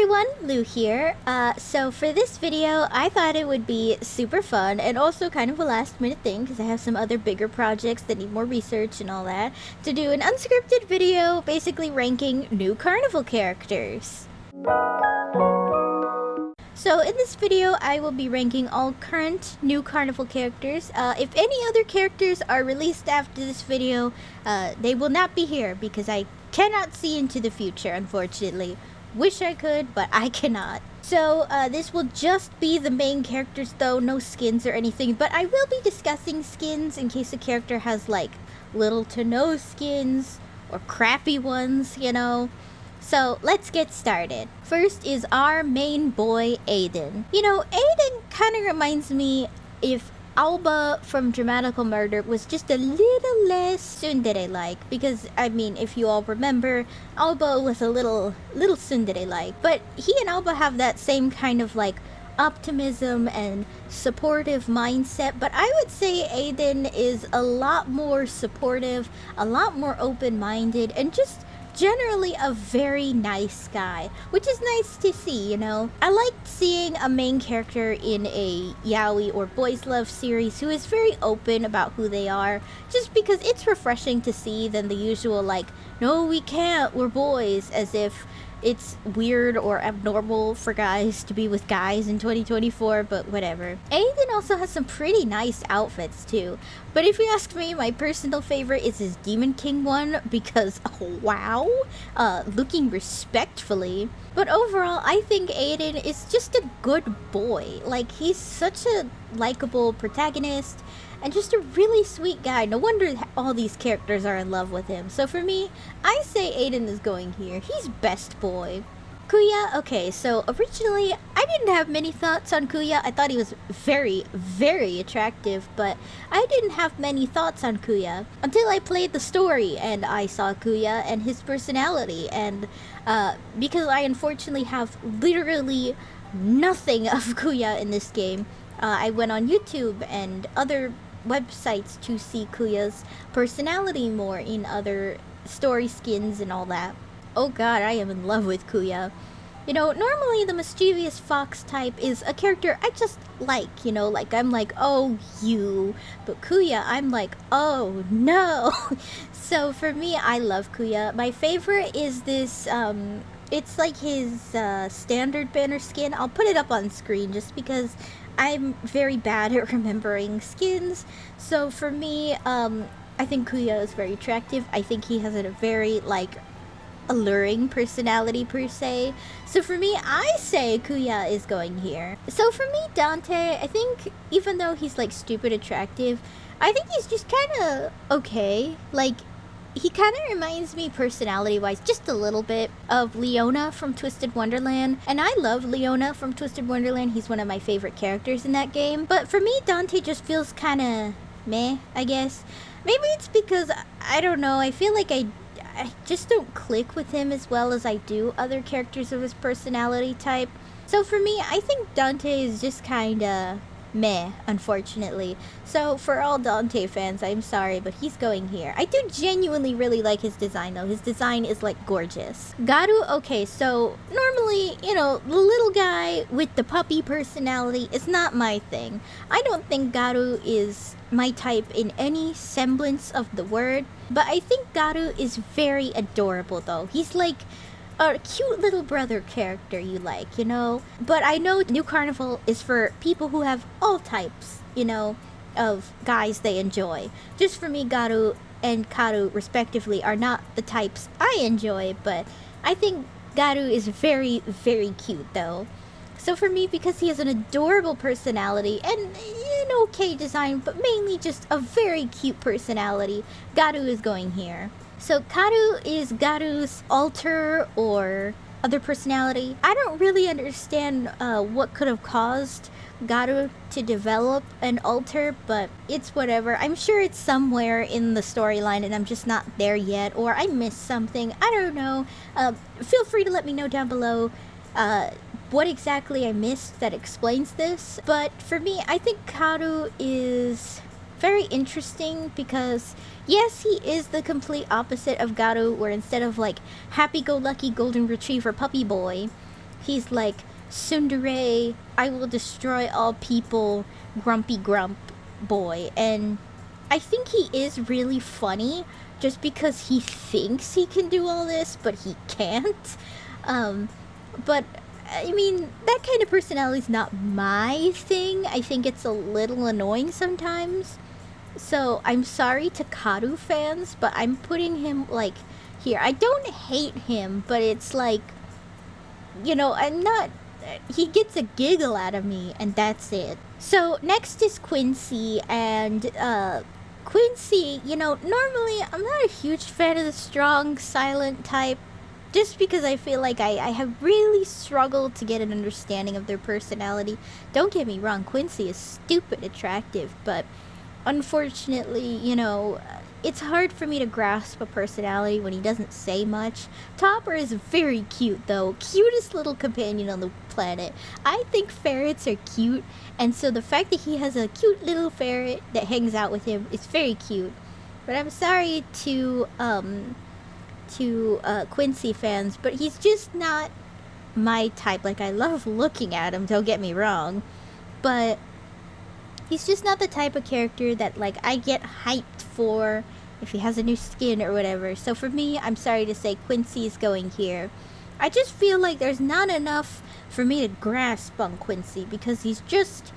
everyone, Lou here. So for this video, I thought it would be super fun and also kind of a last minute thing because I have some other bigger projects that need more research and all that, to do an unscripted video basically ranking Nu Carnival characters. So in this video, I will be ranking all current Nu Carnival characters. If any other characters are released after this video, they will not be here because I cannot see into the future, unfortunately. Wish I could, but I cannot. So this will just be the main characters though, no skins or anything, but I will be discussing skins in case a character has like little to no skins or crappy ones, you know. So let's get started. First is our main boy, Aiden. You know, Aiden kind of reminds me if Alba from Dramatical Murder was just a little less tsundere-like, because I mean, if you all remember, Alba was a little tsundere-like, but he and Alba have that same kind of like optimism and supportive mindset, but I would say Aiden is a lot more supportive, a lot more open-minded, and just generally a very nice guy, which is nice to see, you know. I like seeing a main character in a yaoi or boys love series who is very open about who they are, just because it's refreshing to see than the usual like, no we can't, we're boys, as if it's weird or abnormal for guys to be with guys in 2024, but whatever. Aiden also has some pretty nice outfits too, but if you ask me, my personal favorite is his Demon King one because, oh, wow, looking respectfully. But overall, I think Aiden is just a good boy. Like, he's such a likable protagonist and just a really sweet guy. No wonder all these characters are in love with him. So for me, I say Aiden is going here. He's best boy. Kuya, okay, so originally I didn't have many thoughts on Kuya. I thought he was very, very attractive, but I didn't have many thoughts on Kuya until I played the story and I saw Kuya and his personality. And because I unfortunately have literally nothing of Kuya in this game, I went on YouTube and other websites to see Kuya's personality more in other story skins and all that. Oh god, I am in love with Kuya. You know, normally the mischievous fox type is a character I just like, you know, like I'm like, oh you, but Kuya, I'm like, oh no. So for me, I love Kuya. My favorite is this, it's like his standard banner skin. I'll put it up on screen just because I'm very bad at remembering skins. So for me, I think Kuya is very attractive. I think he has a very like alluring personality per se. So for me, I say Kuya is going here. So for me, Dante, I think even though he's like stupid attractive, I think he's just kind of okay. Like, he kind of reminds me personality-wise just a little bit of Leona from Twisted Wonderland. And I love Leona from Twisted Wonderland. He's one of my favorite characters in that game. But for me, Dante just feels kind of meh, I guess. Maybe it's because, I don't know, I feel like I just don't click with him as well as I do other characters of his personality type. So for me, I think Dante is just kind of meh, unfortunately. So for all Dante fans, I'm sorry, but he's going here. I do genuinely really like his design though. His design is like gorgeous. Gatu, okay, so normally, you know, the little guy with the puppy personality is not my thing. I don't think Gatu is my type in any semblance of the word, but I think Gatu is very adorable though. He's like a cute little brother character you like, you know? But I know Nu Carnival is for people who have all types, you know, of guys they enjoy. Just for me, Gatu and Kadu, respectively, are not the types I enjoy, but I think Gatu is very, very cute, though. So for me, because he has an adorable personality and an okay design, but mainly just a very cute personality, Gatu is going here. So Kadu is Gatu's alter or other personality. I don't really understand what could have caused Gatu to develop an alter, but it's whatever. I'm sure it's somewhere in the storyline and I'm just not there yet, or I missed something. I don't know. Feel free to let me know down below what exactly I missed that explains this. But for me, I think Kadu is very interesting because yes, he is the complete opposite of Gatu, where instead of like happy-go-lucky golden retriever puppy boy, he's like tsundere, I will destroy all people, grumpy grump boy. And I think he is really funny just because he thinks he can do all this, but he can't. But I mean, that kind of personality is not my thing. I think it's a little annoying sometimes. So I'm sorry to Kadu fans, but I'm putting him like here. I don't hate him, but it's like, you know, I'm not. He gets a giggle out of me, and that's it. So next is Quincy, and Quincy, you know, normally I'm not a huge fan of the strong, silent type, just because I feel like I have really struggled to get an understanding of their personality. Don't get me wrong, Quincy is stupid attractive, but unfortunately, you know, it's hard for me to grasp a personality when he doesn't say much. Topper is very cute, though. Cutest little companion on the planet. I think ferrets are cute, and so the fact that he has a cute little ferret that hangs out with him is very cute. But I'm sorry to Quincy fans, but he's just not my type. Like, I love looking at him, don't get me wrong, but he's just not the type of character that, like, I get hyped for if he has a new skin or whatever. So for me, I'm sorry to say, Quincy's going here. I just feel like there's not enough for me to grasp on Quincy because he's just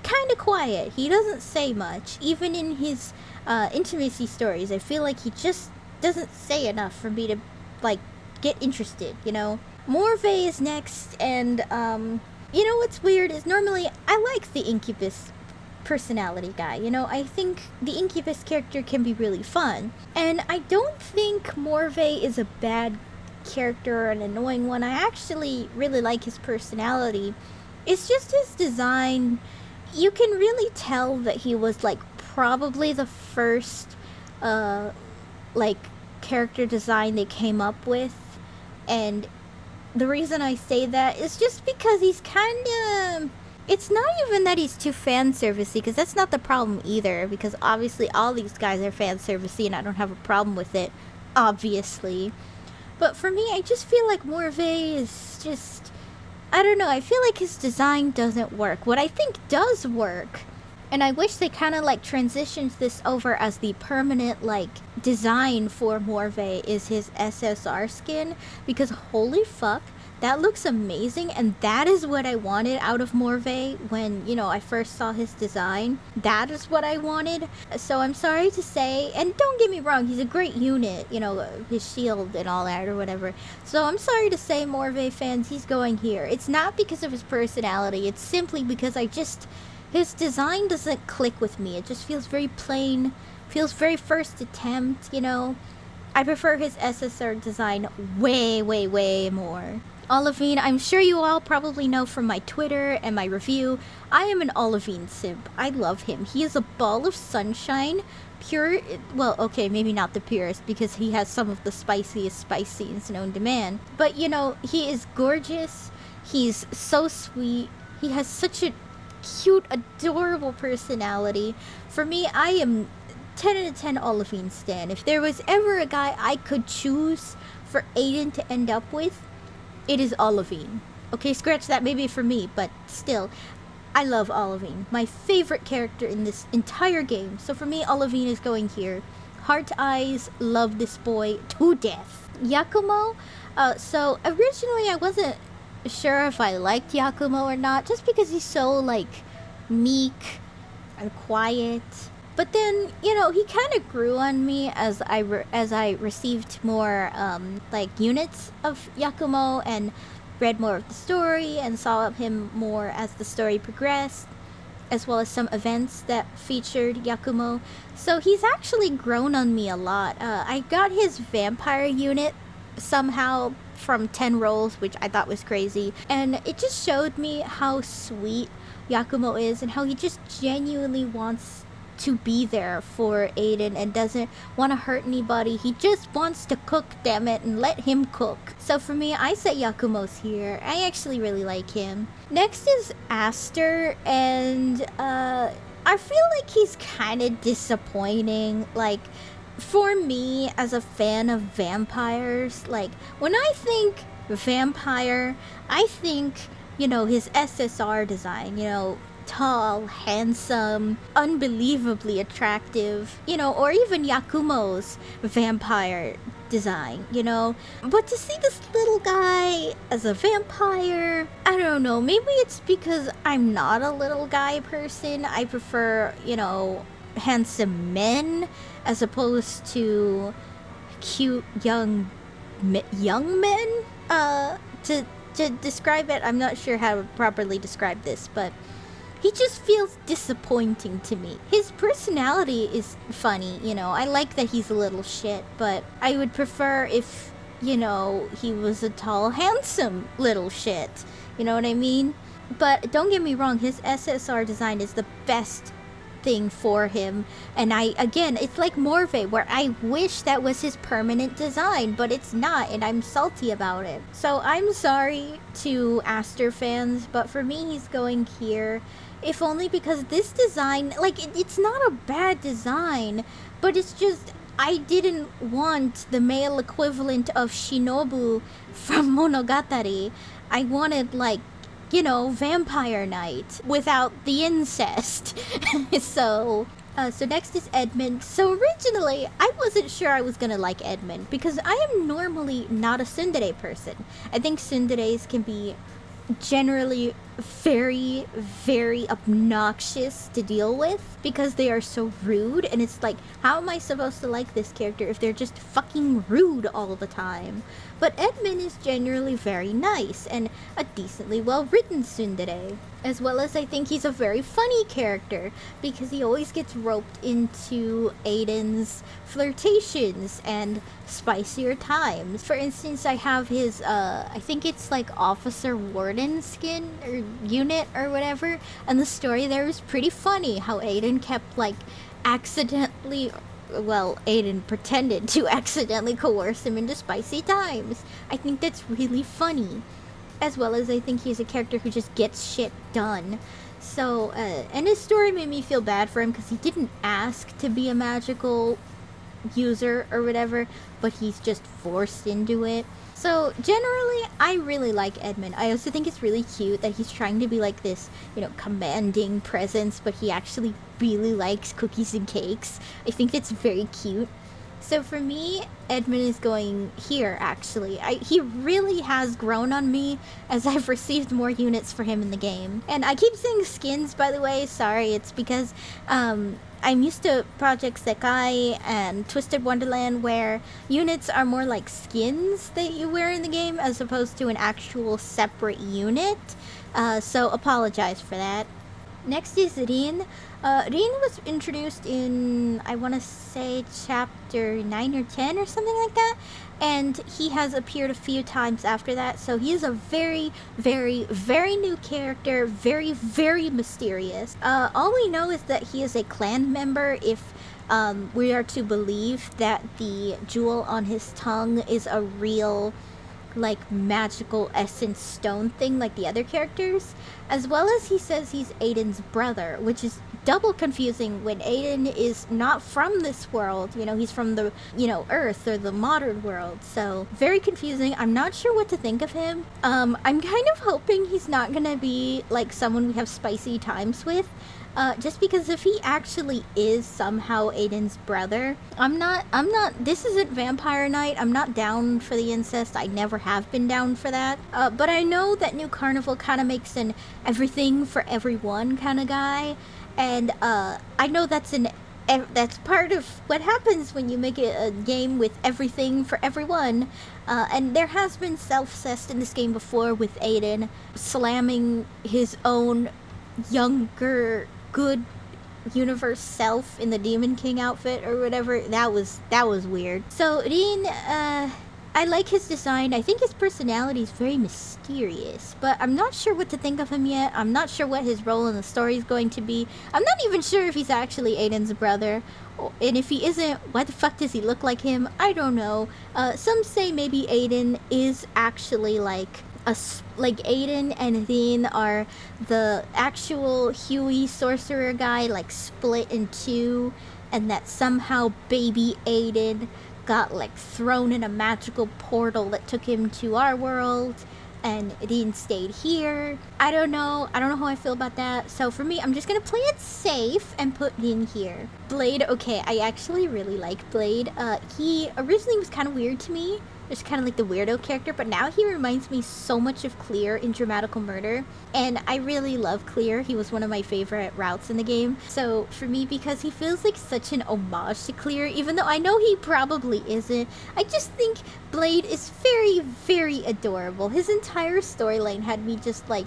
kind of quiet. He doesn't say much. Even in his intimacy stories, I feel like he just doesn't say enough for me to, like, get interested, you know? Morv is next, and you know what's weird is normally I like the Incubus personality guy. You know, I think the Incubus character can be really fun, and I don't think Morv is a bad character or an annoying one. I actually really like his personality. It's just his design. You can really tell that he was, like, probably the first like character design they came up with, and the reason I say that is just because he's kind of, it's not even that he's too fan servicey, because that's not the problem either, because obviously all these guys are fan servicey and I don't have a problem with it, obviously. But for me, I just feel like Morv is just, I don't know, I feel like his design doesn't work. What I think does work, and I wish they kind of, like, transitioned this over as the permanent, like, design for Morv, is his SSR skin, because holy fuck, that looks amazing, and that is what I wanted out of Morv when, you know, I first saw his design. That is what I wanted. So I'm sorry to say, and don't get me wrong, he's a great unit, you know, his shield and all that or whatever. So I'm sorry to say, Morv fans, he's going here. It's not because of his personality, it's simply because his design doesn't click with me. It just feels very plain, feels very first attempt, you know. I prefer his SSR design way, way, way more. Olivine, I'm sure you all probably know from my Twitter and my review, I am an Olivine simp. I love him. He is a ball of sunshine, pure, well, okay, maybe not the purest, because he has some of the spiciest spice scenes known to man. But, you know, he is gorgeous, he's so sweet, he has such a cute, adorable personality. For me, I am 10 out of 10 Olivine stan. If there was ever a guy I could choose for Aiden to end up with, it is Olivine. Okay, scratch that maybe for me, but still, I love Olivine. My favorite character in this entire game. So for me, Olivine is going here. Heart eyes, love this boy to death. Yakumo, so originally I wasn't sure if I liked Yakumo or not, just because he's so, like, meek and quiet. But then, you know, he kind of grew on me as I received more, like, units of Yakumo and read more of the story and saw him more as the story progressed, as well as some events that featured Yakumo. So he's actually grown on me a lot. I got his vampire unit somehow from 10 rolls, which I thought was crazy, and it just showed me how sweet Yakumo is and how he just genuinely wants to be there for Aiden and doesn't want to hurt anybody. He just wants to cook, damn it, and let him cook. So for me, I say Yakumo's here. I actually really like him. Next is Aster, and I feel like he's kind of disappointing. Like, for me, as a fan of vampires, like, when I think vampire, I think, his SSR design, tall, handsome, unbelievably attractive, or even Yakumo's vampire design, But to see this little guy as a vampire, I don't know, maybe it's because I'm not a little guy person. I prefer, handsome men as opposed to cute young men. To describe it, I'm not sure how to properly describe this, but he just feels disappointing to me. His personality is funny, I like that he's a little shit, but I would prefer if, he was a tall, handsome little shit. You know what I mean? But don't get me wrong, his SSR design is the best thing for him, and it's like Morve, where I wish that was his permanent design, but it's not, and I'm salty about it. So I'm sorry to Aster fans, but for me he's going here, if only because this design, it's not a bad design, but it's just, I didn't want the male equivalent of Shinobu from Monogatari. I wanted Vampire Knight without the incest. So next is Edmond. So originally, I wasn't sure I was gonna like Edmond because I am normally not a tsundere person. I think tsunderes can be generally very, very obnoxious to deal with because they are so rude, and it's like, how am I supposed to like this character if they're just fucking rude all the time? But Edmond is generally very nice and a decently well-written tsundere, as well as I think he's a very funny character because he always gets roped into Aiden's flirtations and spicier times. For instance, I have his I think it's like Officer Warden skin or unit or whatever, and the story there is pretty funny how Aiden kept accidentally, well, Aiden pretended to accidentally coerce him into spicy times. I think that's really funny, as well as I think he's a character who just gets shit done. So and his story made me feel bad for him because he didn't ask to be a magical user or whatever, but he's just forced into it. So generally, I really like Edmond. I also think it's really cute that he's trying to be like this, commanding presence, but he actually really likes cookies and cakes. I think that's very cute. So for me, Edmond is going here, actually. He really has grown on me as I've received more units for him in the game. And I keep saying skins, by the way. Sorry, it's because I'm used to Project Sekai and Twisted Wonderland, where units are more like skins that you wear in the game as opposed to an actual separate unit. So apologize for that. Next is Deen. Deen was introduced in, I want to say, chapter 9 or 10 or something like that, and he has appeared a few times after that, so he is a very, very, very new character, very, very mysterious. All we know is that he is a clan member, if we are to believe that the jewel on his tongue is a real magical essence stone thing like the other characters, as well as he says he's Aiden's brother, which is double confusing when Aiden is not from this world. He's from the, Earth or the modern world, so very confusing. I'm not sure what to think of him. I'm kind of hoping he's not gonna be someone we have spicy times with. Just because if he actually is somehow Aiden's brother, I'm not, this isn't Vampire Night, I'm not down for the incest, I never have been down for that, but I know that Nu Carnival kind of makes an everything for everyone kind of guy, and, I know that's part of what happens when you make a game with everything for everyone, and there has been self-cest in this game before with Aiden slamming his own younger good universe self in the Demon King outfit or whatever. That was weird. So Deen, I like his design. I think his personality is very mysterious, but I'm not sure what to think of him yet. I'm not sure what his role in the story is going to be. I'm not even sure if he's actually Aiden's brother, and if he isn't, why the fuck does he look like him? I don't know. Some say maybe Aiden is actually Aiden and Deen are the actual Huey sorcerer guy, split in two, and that somehow baby Aiden got like thrown in a magical portal that took him to our world, and Deen stayed here. I don't know how I feel about that. So for me, I'm just gonna play it safe and put Deen here. Blade, okay, I actually really like Blade. He originally was kind of weird to me. Just kind of like the weirdo character, but now he reminds me so much of Clear in Dramatical Murder, and I really love Clear. He was one of my favorite routes in the game. So for me, because he feels like such an homage to Clear, even though I know he probably isn't, I just think Blade is very, very adorable. His entire storyline had me just like,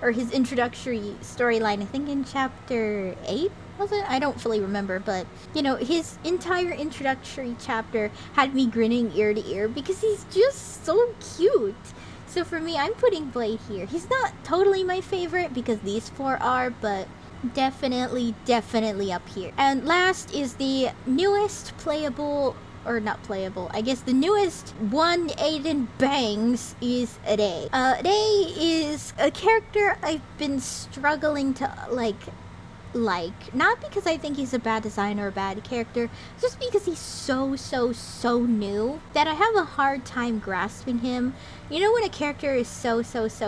or his introductory storyline, I think in chapter 8, was it? I don't fully remember, but you know, his entire introductory chapter had me grinning ear to ear because he's just so cute. So for me, I'm putting Blade here. He's not totally my favorite because these four are, but definitely up here. And last is the newest playable, or not playable, I guess the newest one Aiden bangs is Aday. Aday is a character I've been struggling to like, not because I think he's a bad designer or a bad character, just because he's so new that I have a hard time grasping him. You know when a character is so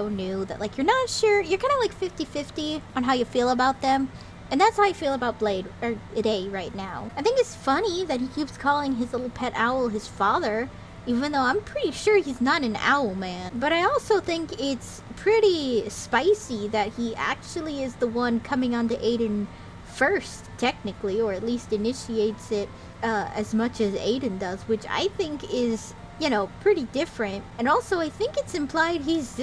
new that like you're not sure, you're kind of like 50-50 on how you feel about them. And that's how I feel about Blade, or Aday right now. I think it's funny that he keeps calling his little pet owl his father, even though I'm pretty sure he's not an owl man. But I also think it's pretty spicy that he actually is the one coming onto Aiden first, technically, or at least initiates it as much as Aiden does, which I think is, you know, pretty different. And also I think it's implied he's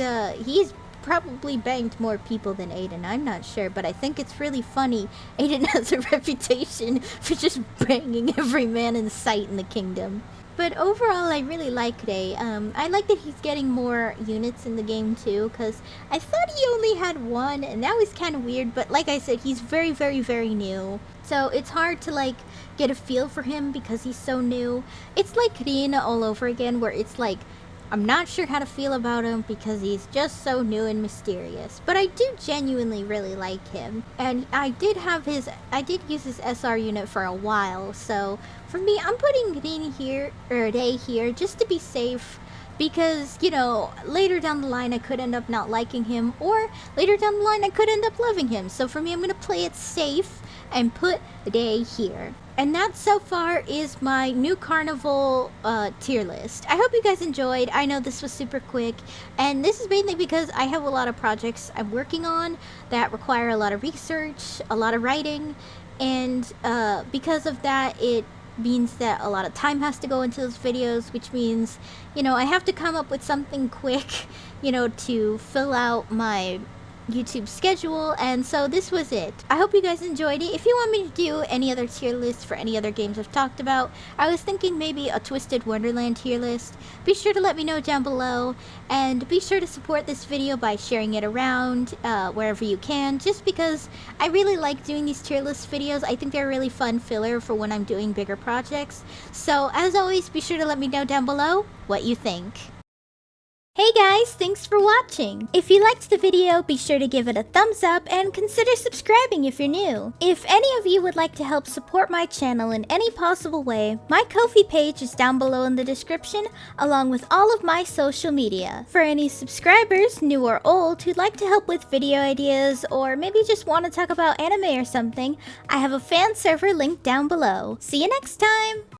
probably banged more people than Aiden. I'm not sure, but I think it's really funny. Aiden has a reputation for just banging every man in sight in the kingdom. But overall, I really like Aday. I like that he's getting more units in the game too, because I thought he only had one, and that was kind of weird, but like I said, he's very new. So it's hard to like get a feel for him because he's so new. It's like Rina all over again, where it's like, I'm not sure how to feel about him because he's just so new and mysterious. But I do genuinely really like him. And I did use his SR unit for a while. So for me, I'm putting Deen here, or Aday here, just to be safe. Because, you know, later down the line I could end up not liking him, or later down the line I could end up loving him. So for me, I'm going to play it safe and put Aday here. And that so far is my Nu Carnival tier list. I hope you guys enjoyed. I know this was super quick, and this is mainly because I have a lot of projects I'm working on that require a lot of research, a lot of writing, and because of that, it means that a lot of time has to go into those videos, which means, you know, I have to come up with something quick, you know, to fill out my YouTube schedule, and so this was it. I hope you guys enjoyed it. If you want me to do any other tier lists for any other games I've talked about, I was thinking maybe a Twisted Wonderland tier list. Be sure to let me know down below, and be sure to support this video by sharing it around wherever you can, just because I really like doing these tier list videos. I think they're a really fun filler for when I'm doing bigger projects. So as always, be sure to let me know down below what you think. Hey guys, thanks for watching! If you liked the video, be sure to give it a thumbs up and consider subscribing if you're new. If any of you would like to help support my channel in any possible way, my Ko-fi page is down below in the description, along with all of my social media. For any subscribers, new or old, who'd like to help with video ideas, or maybe just want to talk about anime or something, I have a fan server linked down below. See you next time!